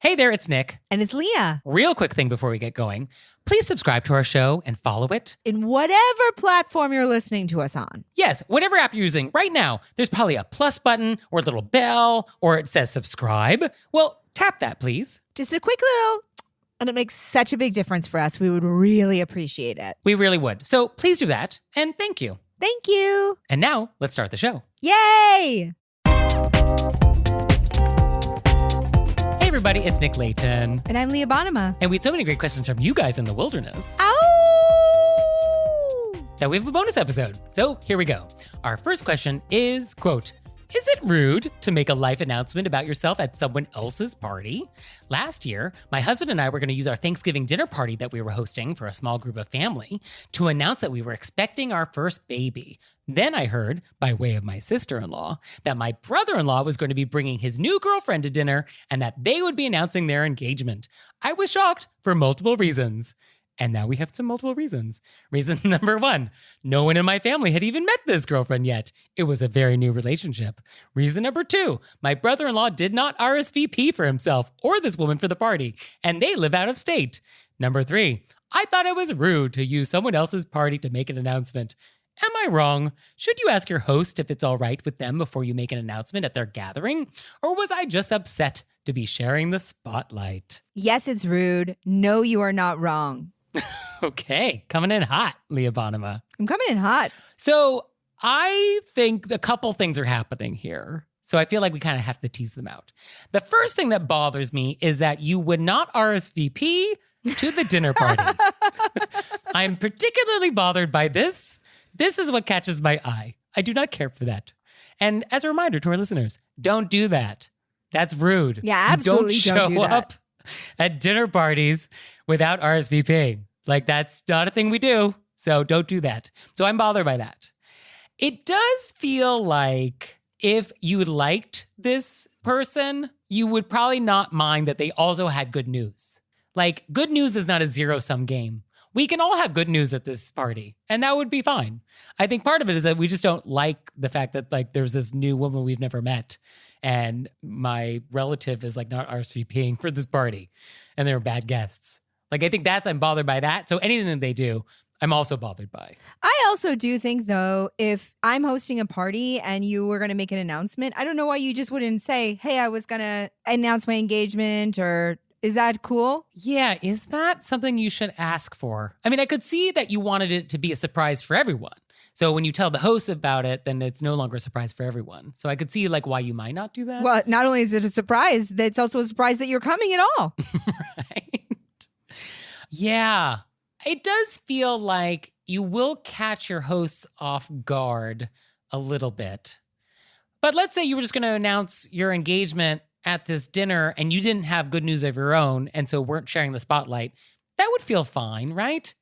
Hey there, it's Nick. And it's Leah. Real quick thing before we get going. Please subscribe to our show and follow it. In whatever platform you're listening to us on. Yes, whatever app you're using right now, there's probably a plus button or a little bell or it says subscribe. Well, tap that, please. Just a quick little, and it makes such a big difference for us. We would really appreciate it. We really would. So please do that, and thank you. Thank you. And now, let's start the show. Yay! Hey everybody, it's Nick Layton. And I'm Leah Bonema. And we had so many great questions from you guys in the wilderness Ow! that we have a bonus episode. So here we go. Our first question is, quote, is it rude to make a life announcement about yourself at someone else's party? Last year, my husband and I were going to use our Thanksgiving dinner party that we were hosting for a small group of family to announce that we were expecting our first baby. Then I heard, by way of my sister-in-law, that my brother-in-law was going to be bringing his new girlfriend to dinner and that they would be announcing their engagement. I was shocked for multiple reasons. And now we have some multiple reasons. Reason number one, no one in my family had even met this girlfriend yet. It was a very new relationship. Reason number two, my brother-in-law did not RSVP for himself or this woman for the party, and they live out of state. Number three, I thought it was rude to use someone else's party to make an announcement. Am I wrong? Should you ask your host if it's all right with them before you make an announcement at their gathering? Or was I just upset to be sharing the spotlight? Yes, it's rude. No, you are not wrong. Okay, coming in hot, Leah Bonema. I'm coming in hot. So I think a couple things are happening here. So I feel like we kind of have to tease them out. The first thing that bothers me is that you would not RSVP to the dinner party. I'm particularly bothered by this. This is what catches my eye. I do not care for that. And as a reminder to our listeners, don't do that. That's rude. Yeah, absolutely don't show up at dinner parties without RSVPing. Like, that's not a thing we do. So don't do that. So I'm bothered by that. It does feel like if you liked this person, you would probably not mind that they also had good news. Like, good news is not a zero-sum game. We can all have good news at this party, and that would be fine. I think part of it is that we just don't like the fact that, like, there's this new woman we've never met, and my relative is, like, not RSVPing for this party, and they're bad guests. Like, I think I'm bothered by that. So anything that they do, I'm also bothered by. I also do think, though, if I'm hosting a party and you were going to make an announcement, I don't know why you just wouldn't say, hey, I was going to announce my engagement, or is that cool? Yeah, is that something you should ask for? I mean, I could see that you wanted it to be a surprise for everyone. So when you tell the host about it, then it's no longer a surprise for everyone. So I could see like why you might not do that. Well, not only is it a surprise, it's also a surprise that you're coming at all. Right? Yeah. It does feel like you will catch your hosts off guard a little bit. But let's say you were just going to announce your engagement at this dinner and you didn't have good news of your own and so weren't sharing the spotlight. That would feel fine, right?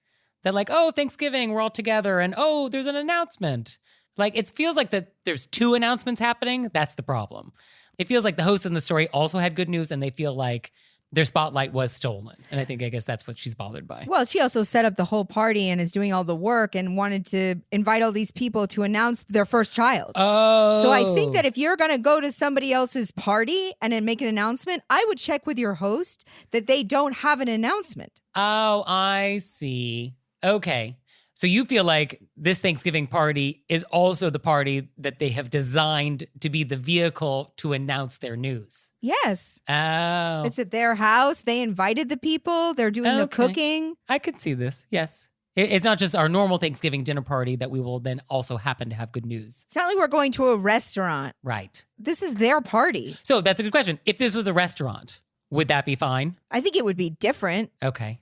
That like, oh, Thanksgiving, we're all together and oh, there's an announcement. Like, it feels like that there's two announcements happening. That's the problem. It feels like the host in the story also had good news and they feel like their spotlight was stolen. And I guess that's what she's bothered by. Well, she also set up the whole party and is doing all the work and wanted to invite all these people to announce their first child. Oh. So I think that if you're going to go to somebody else's party and then make an announcement, I would check with your host that they don't have an announcement. Oh, I see. Okay. So you feel like this Thanksgiving party is also the party that they have designed to be the vehicle to announce their news. Yes. Oh. It's at their house. They invited the people. They're doing the cooking. I could see this. Yes. It's not just our normal Thanksgiving dinner party that we will then also happen to have good news. It's not like we're going to a restaurant. Right. This is their party. So that's a good question. If this was a restaurant, would that be fine? I think it would be different. Okay.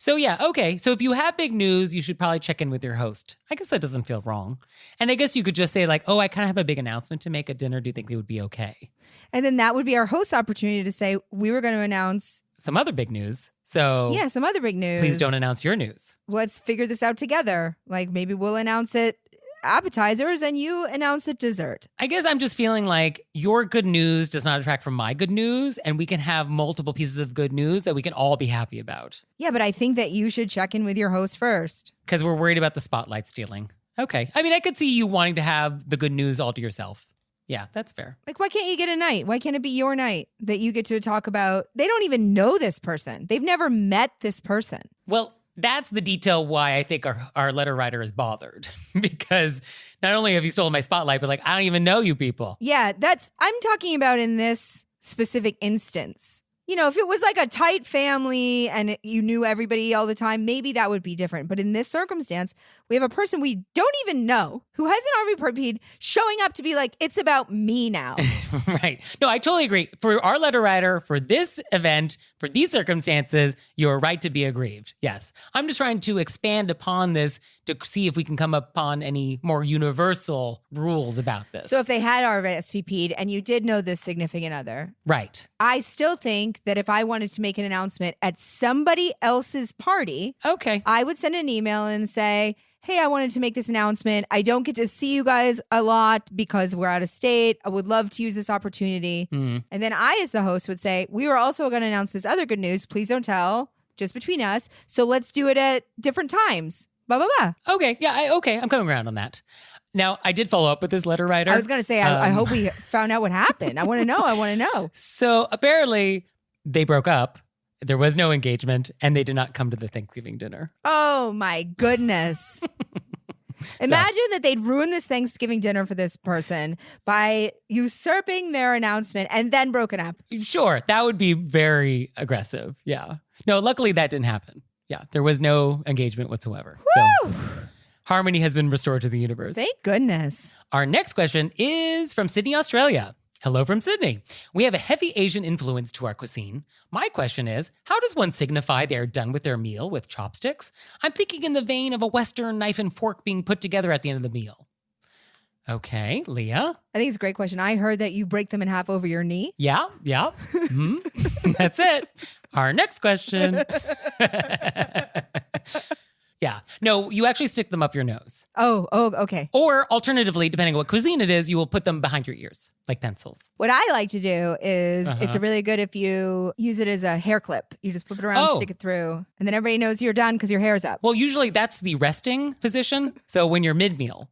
So yeah, okay. So if you have big news, you should probably check in with your host. I guess that doesn't feel wrong. And I guess you could just say like, oh, I kind of have a big announcement to make at dinner. Do you think it would be okay? And then that would be our host's opportunity to say, we were going to announce some other big news. So yeah, some other big news. Please don't announce your news. Let's figure this out together. Like maybe we'll announce it appetizers and you announce it dessert. I guess I'm just feeling like your good news does not detract from my good news, and we can have multiple pieces of good news that we can all be happy about. Yeah, but I think that you should check in with your host first. Because we're worried about the spotlight stealing. Okay. I mean, I could see you wanting to have the good news all to yourself. Yeah, that's fair. Like, why can't you get a night? Why can't it be your night that you get to talk about? They don't even know this person. They've never met this person. Well, that's the detail why I think our letter writer is bothered. Because not only have you stolen my spotlight, but like, I don't even know you people. Yeah, I'm talking about in this specific instance. You know, if it was like a tight family and you knew everybody all the time, maybe that would be different. But in this circumstance, we have a person we don't even know who has an RV showing up to be like, it's about me now. Right. No, I totally agree. For our letter writer, for this event, for these circumstances, you're right to be aggrieved. Yes. I'm just trying to expand upon this to see if we can come upon any more universal rules about this. So if they had RSVP'd and you did know this significant other. Right. I still think that if I wanted to make an announcement at somebody else's party, okay, I would send an email and say, hey, I wanted to make this announcement. I don't get to see you guys a lot because we're out of state. I would love to use this opportunity. And then I, as the host, would say, we were also going to announce this other good news. Please don't tell, just between us. So let's do it at different times. Blah, blah, blah. Okay. Yeah. I'm coming around on that. Now, I did follow up with this letter writer. I was going to say, I hope we found out what happened. I want to know. So apparently they broke up. There was no engagement and they did not come to the Thanksgiving dinner. Oh, my goodness. Imagine that they'd ruin this Thanksgiving dinner for this person by usurping their announcement and then broken up. Sure. That would be very aggressive. Yeah. No, luckily that didn't happen. Yeah. There was no engagement whatsoever. Woo! So harmony has been restored to the universe. Thank goodness. Our next question is from Sydney, Australia. Hello from Sydney. We have a heavy Asian influence to our cuisine. My question is, how does one signify they are done with their meal with chopsticks? I'm thinking in the vein of a Western knife and fork being put together at the end of the meal. Okay, Leah? I think it's a great question. I heard that you break them in half over your knee. Yeah. That's it. Our next question. Yeah. No, you actually stick them up your nose. Oh, okay. Or alternatively, depending on what cuisine it is, you will put them behind your ears, like pencils. What I like to do is it's really good if you use it as a hair clip. You just flip it around, stick it through, and then everybody knows you're done because your hair's up. Well, usually that's the resting position. So when you're mid-meal,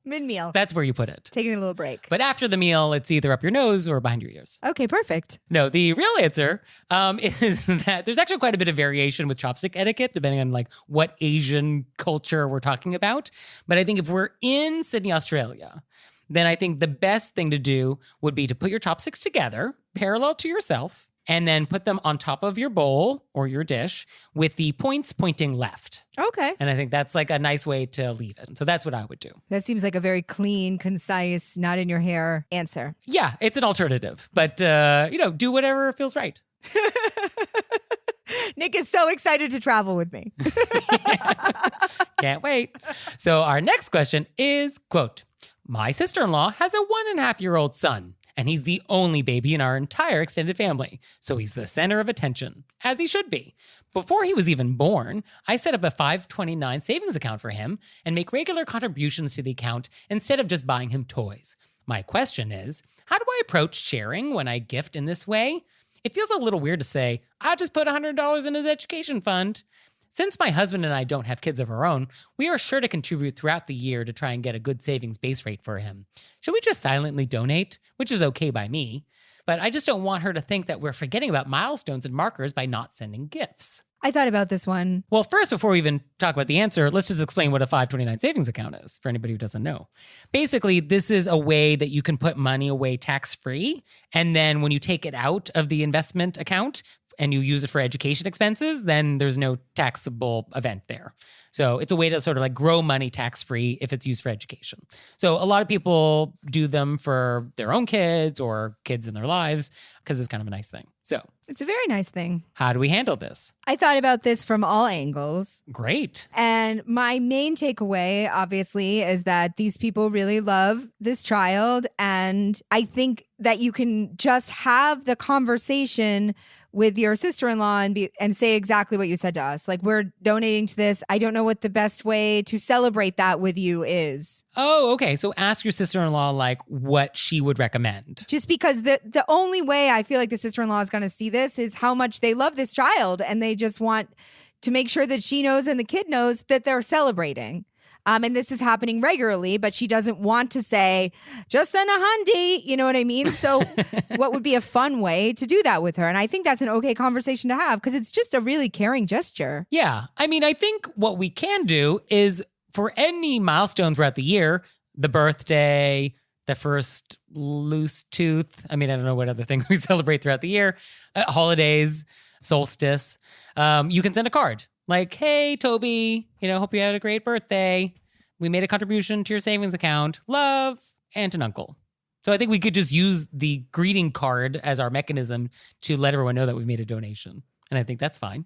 that's where you put it. Taking a little break. But after the meal, it's either up your nose or behind your ears. Okay, perfect. No, the real answer is that there's actually quite a bit of variation with chopstick etiquette, depending on like what Asian culture we're talking about. But I think if we're in Sydney, Australia, then I think the best thing to do would be to put your chopsticks together, parallel to yourself, and then put them on top of your bowl or your dish with the points pointing left. Okay. And I think that's like a nice way to leave it. So that's what I would do. That seems like a very clean, concise, not in your hair answer. Yeah, it's an alternative. But, do whatever feels right. Nick is so excited to travel with me. Can't wait. So our next question is, quote, my sister-in-law has a 1.5-year-old son, and he's the only baby in our entire extended family. So he's the center of attention, as he should be. Before he was even born, I set up a 529 savings account for him and make regular contributions to the account instead of just buying him toys. My question is, how do I approach sharing when I gift in this way? It feels a little weird to say, I just put $100 in his education fund. Since my husband and I don't have kids of our own, we are sure to contribute throughout the year to try and get a good savings base rate for him. Should we just silently donate? Which is okay by me. But I just don't want her to think that we're forgetting about milestones and markers by not sending gifts. I thought about this one. Well, first, before we even talk about the answer, let's just explain what a 529 savings account is for anybody who doesn't know. Basically, this is a way that you can put money away tax-free. And then when you take it out of the investment account and you use it for education expenses, then there's no taxable event there. So it's a way to sort of like grow money tax-free if it's used for education. So a lot of people do them for their own kids or kids in their lives because it's kind of a nice thing. So it's a very nice thing. How do we handle this? I thought about this from all angles. Great. And my main takeaway, obviously, is that these people really love this child. And I think that you can just have the conversation with your sister-in-law and say exactly what you said to us. Like, we're donating to this. I don't know what the best way to celebrate that with you is. Oh, okay. So ask your sister-in-law like what she would recommend. Just because the only way I feel like the sister-in-law is going to see this is how much they love this child and they just want to make sure that she knows and the kid knows that they're celebrating. And this is happening regularly, but she doesn't want to say, just send a hundy. You know what I mean? So what would be a fun way to do that with her? And I think that's an okay conversation to have because it's just a really caring gesture. Yeah. I mean, I think what we can do is for any milestone throughout the year, the birthday, the first loose tooth. I mean, I don't know what other things we celebrate throughout the year, holidays, solstice. You can send a card like, hey, Toby, hope you had a great birthday. We made a contribution to your savings account. Love, Aunt and Uncle. So I think we could just use the greeting card as our mechanism to let everyone know that we made a donation. And I think that's fine.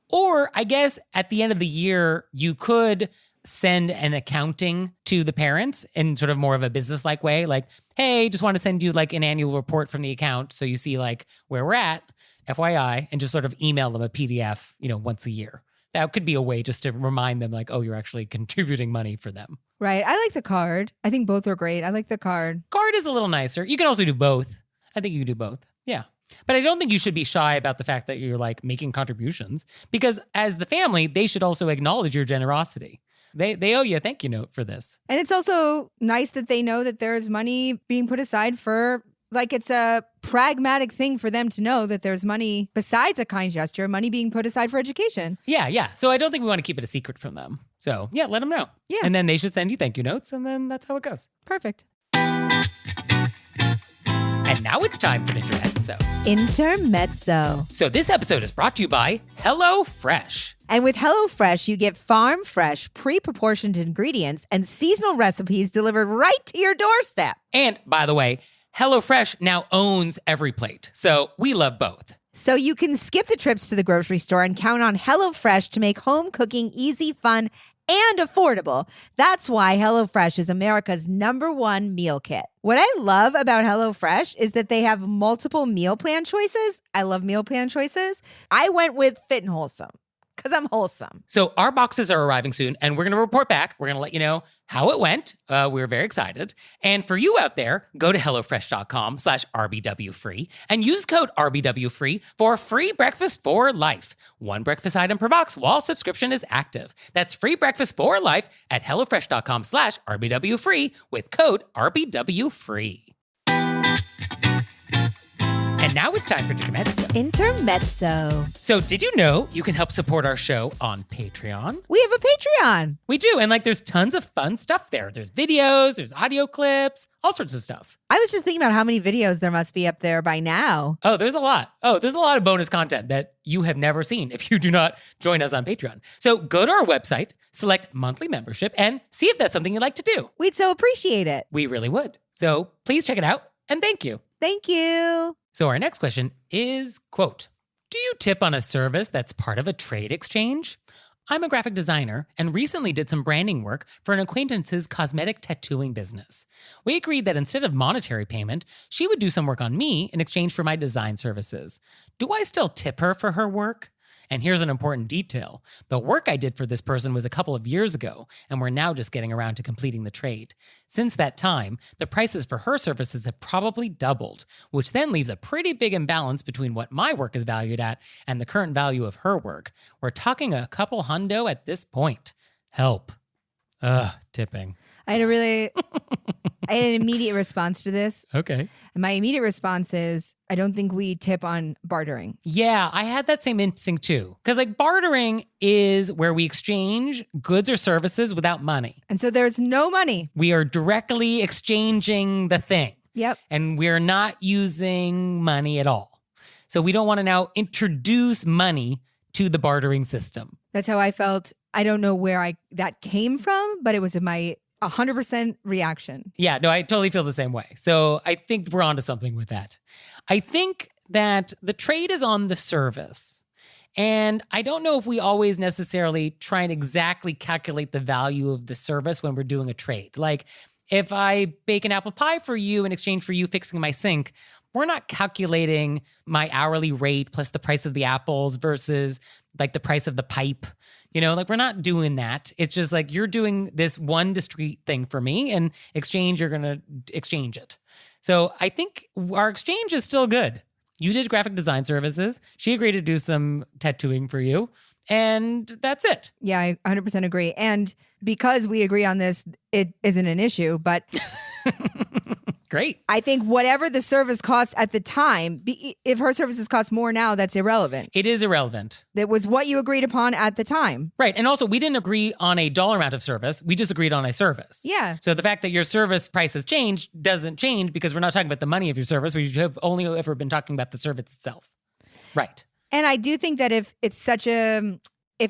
Or I guess at the end of the year, you could send an accounting to the parents in sort of more of a business-like way. Like, hey, just want to send you like an annual report from the account so you see like where we're at, FYI, and just sort of email them a PDF, once a year. That could be a way just to remind them like, oh, you're actually contributing money for them. Right. I like the card. I think both are great. I like the card. Card is a little nicer. You can also do both. I think you can do both. Yeah. But I don't think you should be shy about the fact that you're like making contributions because as the family, they should also acknowledge your generosity. They owe you a thank you note for this. And it's also nice that they know that there's money being put aside for, like, it's a pragmatic thing for them to know that there's money besides a kind gesture, money being put aside for education. Yeah. So I don't think we want to keep it a secret from them. So yeah, let them know. Yeah. And then they should send you thank you notes and then that's how it goes. Perfect. And now it's time for Intermezzo. Intermezzo. So this episode is brought to you by HelloFresh. And with HelloFresh, you get farm fresh, pre-proportioned ingredients and seasonal recipes delivered right to your doorstep. And by the way, HelloFresh now owns Every Plate. So we love both. So you can skip the trips to the grocery store and count on HelloFresh to make home cooking easy, fun, and affordable. That's why HelloFresh is America's #1 meal kit. What I love about HelloFresh is that they have multiple meal plan choices. I love meal plan choices. I went with Fit and Wholesome because I'm wholesome. So our boxes are arriving soon and we're going to report back. We're going to let you know how it went. We're very excited. And for you out there, go to HelloFresh.com/RBWFree and use code RBWFree for free breakfast for life. One breakfast item per box while subscription is active. That's free breakfast for life at HelloFresh.com/RBWFree with code RBWFree. And now it's time for Intermezzo. Intermezzo. So did you know you can help support our show on Patreon? We have a Patreon. We do. And there's tons of fun stuff there. There's videos, there's audio clips, all sorts of stuff. I was just thinking about how many videos there must be up there by now. Oh, there's a lot. There's a lot of bonus content that you have never seen if you do not join us on Patreon. So go to our website, select monthly membership, and see if that's something you'd like to do. We'd so appreciate it. We really would. So please check it out. And thank you. Thank you. So our next question is, quote, do you tip on a service that's part of a trade exchange? I'm a graphic designer and recently did some branding work for an acquaintance's cosmetic tattooing business. We agreed that instead of monetary payment, she would do some work on me in exchange for my design services. Do I still tip her for her work? And here's an important detail. The work I did for this person was a couple of years ago, and we're now just getting around to completing the trade. Since that time, the prices for her services have probably doubled, which then leaves a pretty big imbalance between what my work is valued at and the current value of her work. We're talking a couple hundo at this point. Help. Tipping. I had an immediate response to this. Okay. And my immediate response is, I don't think we tip on bartering. Yeah, I had that same instinct too. Because bartering is where we exchange goods or services without money. And so there's no money. We are directly exchanging the thing. Yep. And we're not using money at all. So we don't want to now introduce money to the bartering system. That's how I felt. I don't know where that came from, but it was my 100% reaction. Yeah, no, I totally feel the same way. So I think we're onto something with that. I think that the trade is on the service. And I don't know if we always necessarily try and exactly calculate the value of the service when we're doing a trade. Like if I bake an apple pie for you in exchange for you fixing my sink, we're not calculating my hourly rate plus the price of the apples versus the price of the pipe. We're not doing that. It's just you're doing this one discrete thing for me and exchange, you're going to exchange it. So I think our exchange is still good. You did graphic design services. She agreed to do some tattooing for you. And that's it. Yeah, I 100% agree. And because we agree on this, it isn't an issue, but Great. I think whatever the service cost at the time, if her services cost more now, that's irrelevant. It is irrelevant. That was what you agreed upon at the time. Right. And also, we didn't agree on a dollar amount of service. We just agreed on a service. Yeah. So the fact that your service price has changed doesn't change because we're not talking about the money of your service. We have only ever been talking about the service itself. Right. And I do think that if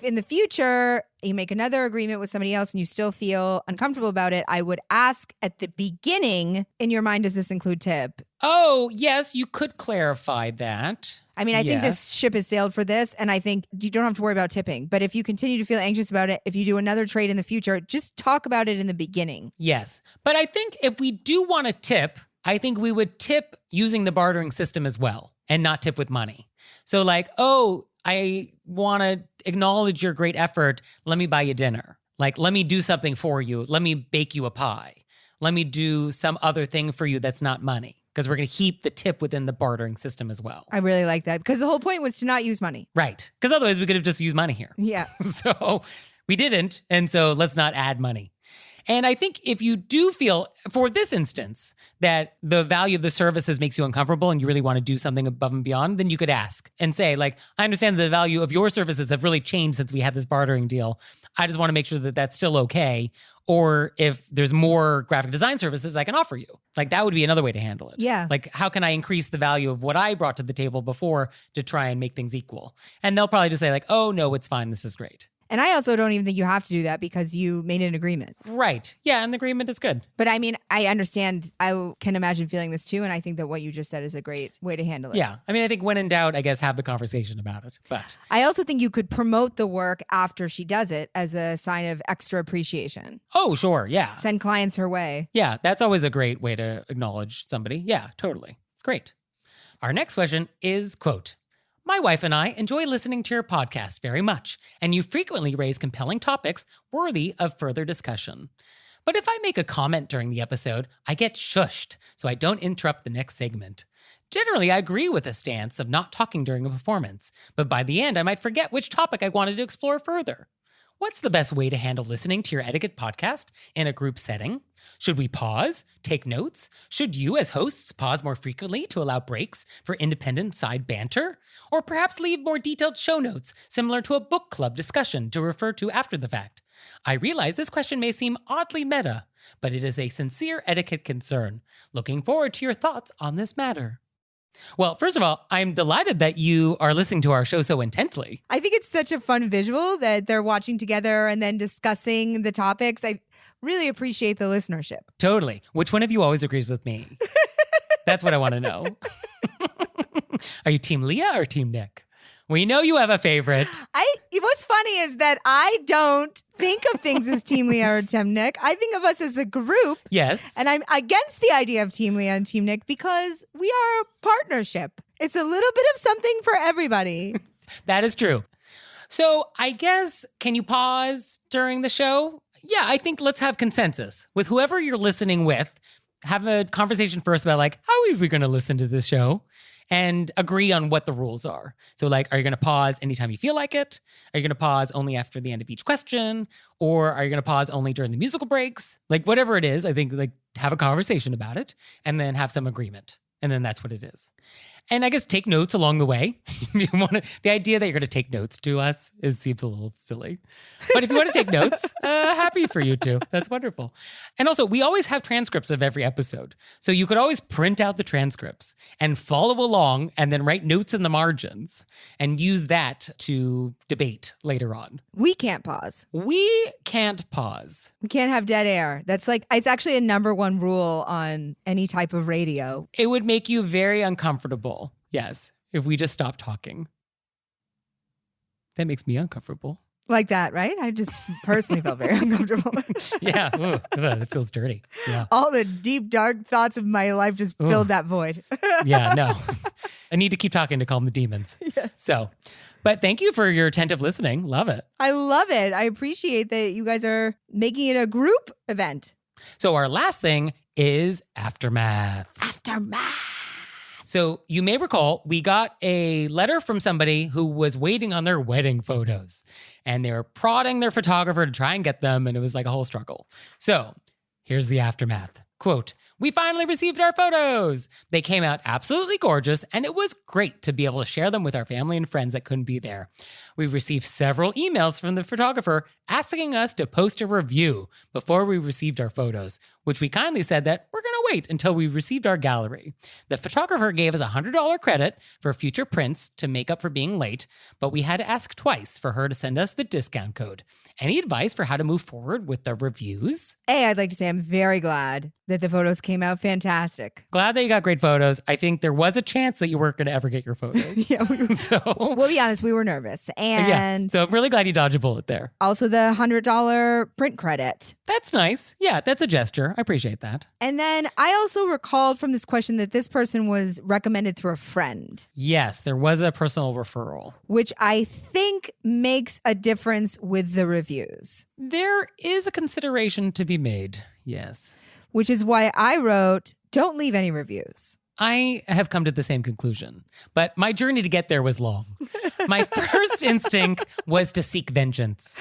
in the future you make another agreement with somebody else and you still feel uncomfortable about it, I would ask at the beginning, in your mind, does this include tip? Oh, yes, you could clarify that. I mean, I think this ship has sailed for this, and I think you don't have to worry about tipping. But if you continue to feel anxious about it, if you do another trade in the future, just talk about it in the beginning. Yes. But I think if we do want to tip, I think we would tip using the bartering system as well and not tip with money. So like, oh, I want to acknowledge your great effort. Let me buy you dinner. Like, let me do something for you. Let me bake you a pie. Let me do some other thing for you that's not money. Because we're going to keep the tip within the bartering system as well. I really like that because the whole point was to not use money. Right. Because otherwise we could have just used money here. Yeah. So we didn't. And so let's not add money. And I think if you do feel, for this instance, that the value of the services makes you uncomfortable and you really want to do something above and beyond, then you could ask and say, like, I understand the value of your services have really changed since we had this bartering deal. I just want to make sure that that's still okay. Or if there's more graphic design services I can offer you. Like, that would be another way to handle it. Yeah. Like, how can I increase the value of what I brought to the table before to try and make things equal? And they'll probably just say, like, oh, no, it's fine. This is great. And I also don't even think you have to do that because you made an agreement. Right. Yeah, and the agreement is good. But I mean, I understand. I can imagine feeling this too. And I think that what you just said is a great way to handle it. Yeah. I mean, I think when in doubt, I guess have the conversation about it. But I also think you could promote the work after she does it as a sign of extra appreciation. Oh, sure. Yeah. Send clients her way. Yeah. That's always a great way to acknowledge somebody. Yeah, totally. Great. Our next question is, quote, my wife and I enjoy listening to your podcast very much, and you frequently raise compelling topics worthy of further discussion. But if I make a comment during the episode, I get shushed, so I don't interrupt the next segment. Generally, I agree with the stance of not talking during a performance, but by the end, I might forget which topic I wanted to explore further. What's the best way to handle listening to your etiquette podcast in a group setting? Should we pause? Take notes? Should you, as hosts, pause more frequently to allow breaks for independent side banter? Or perhaps leave more detailed show notes, similar to a book club discussion to refer to after the fact? I realize this question may seem oddly meta, but it is a sincere etiquette concern. Looking forward to your thoughts on this matter. Well, first of all, I'm delighted that you are listening to our show so intently. I think it's such a fun visual that they're watching together and then discussing the topics. I really appreciate the listenership. Totally. Which one of you always agrees with me? That's what I want to know. Are you Team Leah or Team Nick? We know you have a favorite. What's funny is that I don't think of things as Team Leah or Team Nick. I think of us as a group. Yes. And I'm against the idea of Team Leah and Team Nick because we are a partnership. It's a little bit of something for everybody. That is true. So I guess, can you pause during the show? Yeah, I think let's have consensus with whoever you're listening with. Have a conversation first about like, how are we going to listen to this show? And agree on what the rules are. So like, are you going to pause anytime you feel like it? Are you going to pause only after the end of each question? Or are you going to pause only during the musical breaks? Like whatever it is, I think like have a conversation about it and then have some agreement. And then that's what it is. And I guess take notes along the way. The idea that you're going to take notes to us seems a little silly. But if you want to take notes, happy for you too. That's wonderful. And also, we always have transcripts of every episode. So you could always print out the transcripts and follow along and then write notes in the margins and use that to debate later on. We can't pause. We can't pause. We can't have dead air. That's like, it's actually a number one rule on any type of radio. It would make you very uncomfortable. Yes, if we just stop talking. That makes me uncomfortable. Like that, right? I just personally felt very uncomfortable. Yeah, ooh, it feels dirty. Yeah. All the deep, dark thoughts of my life just filled that void. Yeah, no. I need to keep talking to calm the demons. Yes. So, but thank you for your attentive listening. Love it. I love it. I appreciate that you guys are making it a group event. So our last thing is aftermath. Aftermath. So you may recall we got a letter from somebody who was waiting on their wedding photos, and they were prodding their photographer to try and get them, and it was like a whole struggle. So here's the aftermath. Quote, "We finally received our photos. They came out absolutely gorgeous, and it was great to be able to share them with our family and friends that couldn't be there. We received several emails from the photographer asking us to post a review before we received our photos, which we kindly said that we're going to wait until we received our gallery. The photographer gave us a $100 credit for future prints to make up for being late, but we had to ask twice for her to send us the discount code. Any advice for how to move forward with the reviews?" A, I'd like to say I'm very glad that the photos came out fantastic. Glad that you got great photos. I think there was a chance that you weren't going to ever get your photos. Yeah, So, we'll be honest, we were nervous. yeah. And So I'm really glad you dodged a bullet there. also the $100 print credit. That's nice. Yeah, that's a gesture. I appreciate that. And then I also recalled from this question that this person was recommended through a friend, Yes, there was a personal referral. which I think makes a difference with the reviews, There is a consideration to be made. Yes. which is why I wrote, don't leave any reviews. I have come to the same conclusion, but my journey to get there was long. My first instinct was to seek vengeance.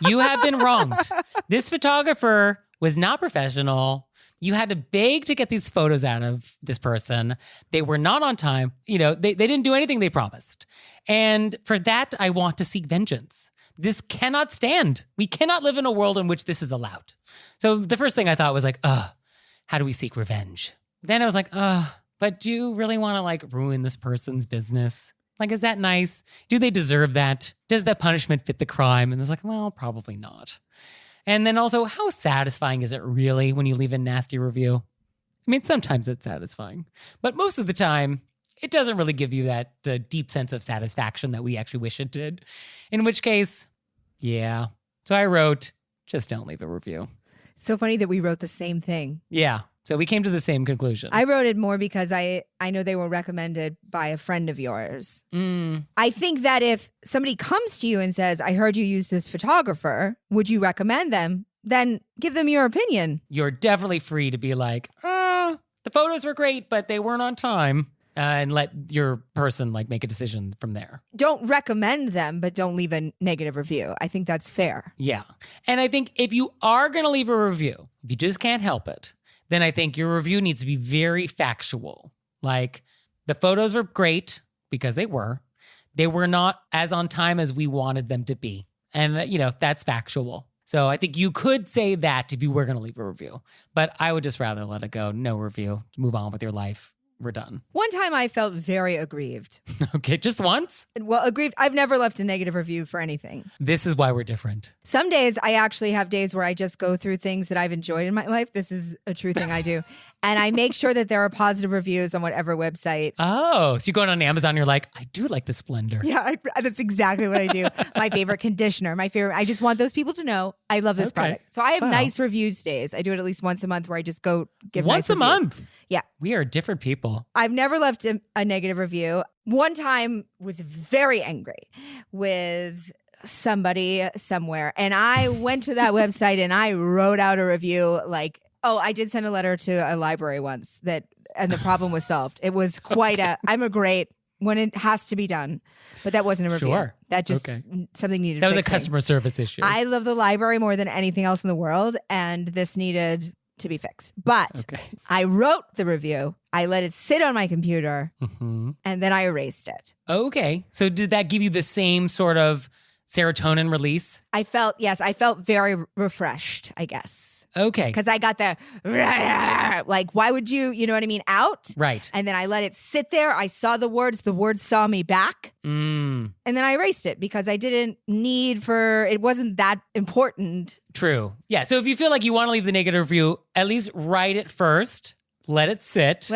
You have been wronged. This photographer was not professional. You had to beg to get these photos out of this person. They were not on time. You know, they didn't do anything they promised. And for that, I want to seek vengeance. This cannot stand. We cannot live in a world in which this is allowed. So the first thing I thought was like, how do we seek revenge? Then I was like, but do you really want to like ruin this person's business? Like, is that nice? Do they deserve that? Does that punishment fit the crime? And it's like, well, probably not. And then also, how satisfying is it really when you leave a nasty review? I mean, sometimes it's satisfying, but most of the time, it doesn't really give you that deep sense of satisfaction that we actually wish it did. In which case, yeah. So I wrote, just don't leave a review. It's so funny that we wrote the same thing. Yeah. So we came to the same conclusion. I wrote it more because I know they were recommended by a friend of yours. I think that if somebody comes to you and says, I heard you use this photographer, would you recommend them? Then give them your opinion. You're definitely free to be like, the photos were great, but they weren't on time. And let your person like make a decision from there. Don't recommend them, but don't leave a negative review. I think that's fair. Yeah. And I think if you are going to leave a review, if you just can't help it, then I think your review needs to be very factual. Like, the photos were great because they were. They were not as on time as we wanted them to be. And, you know, that's factual. So I think you could say that if you were going to leave a review. But I would just rather let it go. No review. Move on with your life. We're done. One time I felt very aggrieved. Okay, just once? Well, aggrieved. I've never left a negative review for anything. This is why we're different. Some days I actually have days where I just go through things that I've enjoyed in my life. This is a true thing I do. And I make sure that there are positive reviews on whatever website. Oh, so you're going on Amazon, you're like, I do like this blender. Yeah, that's exactly what I do. My favorite conditioner, I just want those people to know I love this product. So I have nice reviews days. I do it at least once a month where I just go give once nice a reviews. month? Yeah. We are different people. I've never left a negative review. One time was very angry with somebody somewhere. And I went to that website and I wrote out a review like, oh, I did send a letter to a library once and the problem was solved. It was quite I'm a great when it has to be done, but that wasn't a review. Sure. That just something needed That was fixing. a customer service issue. I love the library more than anything else in the world, and this needed to be fixed. But I wrote the review. I let it sit on my computer, and then I erased it. Okay. So did that give you the same sort of serotonin release? I felt very refreshed, I guess. Okay. Because I got the, like, why would you know what I mean, out? Right. And then I let it sit there. I saw the words saw me back. And then I erased it because I didn't it wasn't that important. True. Yeah. So if you feel like you want to leave the negative review, at least write it first. Let it sit.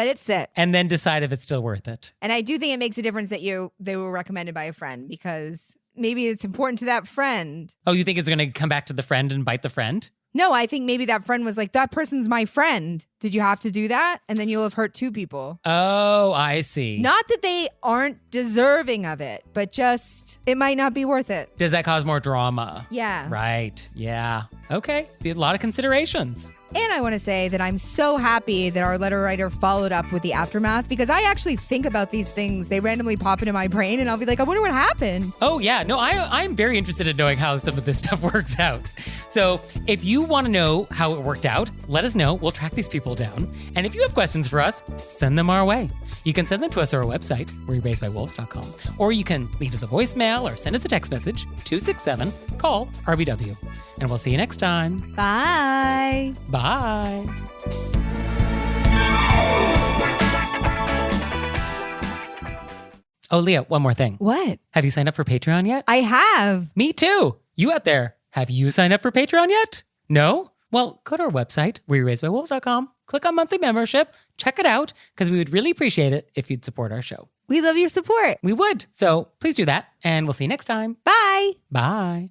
And then decide if it's still worth it. And I do think it makes a difference that they were recommended by a friend because maybe it's important to that friend. Oh, you think it's going to come back to the friend and bite the friend? No, I think maybe that friend was like, that person's my friend. Did you have to do that? And then you'll have hurt two people. Oh, I see. Not that they aren't deserving of it, but just it might not be worth it. Does that cause more drama? Yeah. Right. Yeah. Okay. A lot of considerations. And I want to say that I'm so happy that our letter writer followed up with the aftermath, because I actually think about these things. They randomly pop into my brain and I'll be like, I wonder what happened. Oh, yeah. No, I'm very interested in knowing how some of this stuff works out. So if you want to know how it worked out, let us know. We'll track these people down. And if you have questions for us, send them our way. You can send them to us on our website, wereraisedbywolves.com, or you can leave us a voicemail or send us a text message, 267-CALL-RBW. And we'll see you next time. Bye. Bye. Oh, Leah, one more thing. What? Have you signed up for Patreon yet? I have. Me too. You out there, have you signed up for Patreon yet? No? Well, go to our website, wereraisedbywolves.com, click on monthly membership, check it out, because we would really appreciate it if you'd support our show. We love your support. We would. So please do that, and we'll see you next time. Bye. Bye.